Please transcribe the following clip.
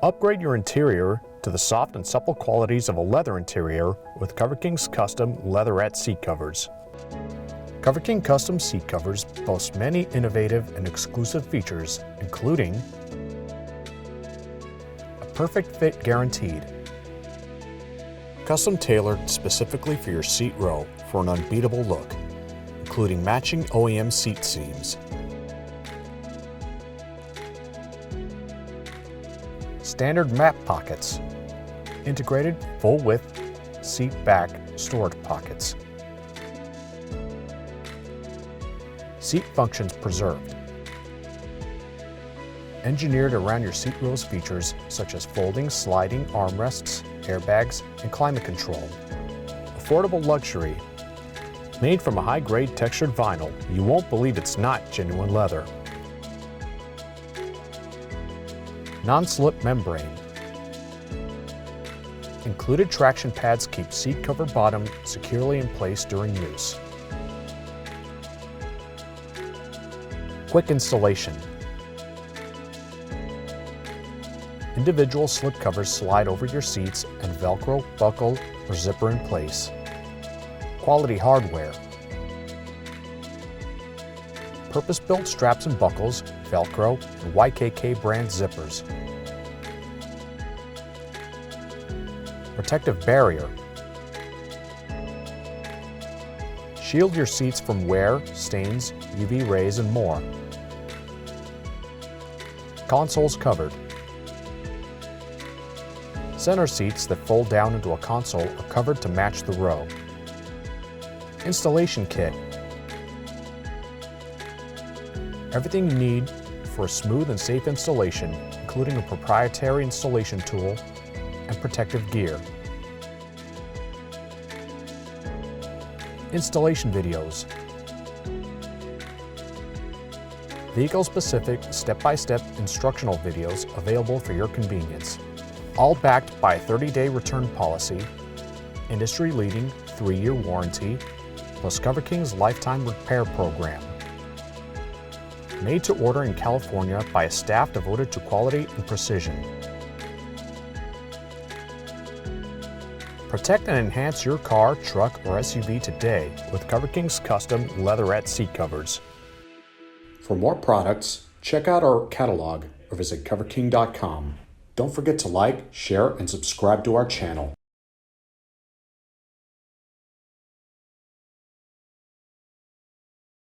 Upgrade your interior to the soft and supple qualities of a leather interior with Coverking's custom Leatherette seat covers. Coverking custom seat covers boast many innovative and exclusive features, including a perfect fit guaranteed, custom tailored specifically for your seat row for an unbeatable look, including matching OEM seat seams, standard map pockets, integrated full-width seat back storage pockets, seat functions preserved, engineered around your seat row's features such as folding, sliding armrests, airbags, and climate control. Affordable luxury. Made from a high-grade textured vinyl, you won't believe it's not genuine leather. Non-slip membrane. Included traction pads keep seat cover bottom securely in place during use. Quick installation. Individual slip covers slide over your seats and Velcro, buckle, or zipper in place. Quality hardware. Purpose-built straps and buckles, Velcro, and YKK brand zippers. Protective barrier. Shield your seats from wear, stains, UV rays, and more. Consoles covered. Center seats that fold down into a console are covered to match the row. Installation kit. Everything you need for a smooth and safe installation, including a proprietary installation tool and protective gear. Installation videos. Vehicle-specific, step-by-step instructional videos available for your convenience. All backed by a 30-day return policy, industry-leading 3-year warranty, plus Coverking's lifetime repair program. Made to order in California by a staff devoted to quality and precision. Protect and enhance your car, truck, or SUV today with Coverking's custom Leatherette seat covers. For more products, check out our catalog or visit coverking.com. Don't forget to like, share, and subscribe to our channel.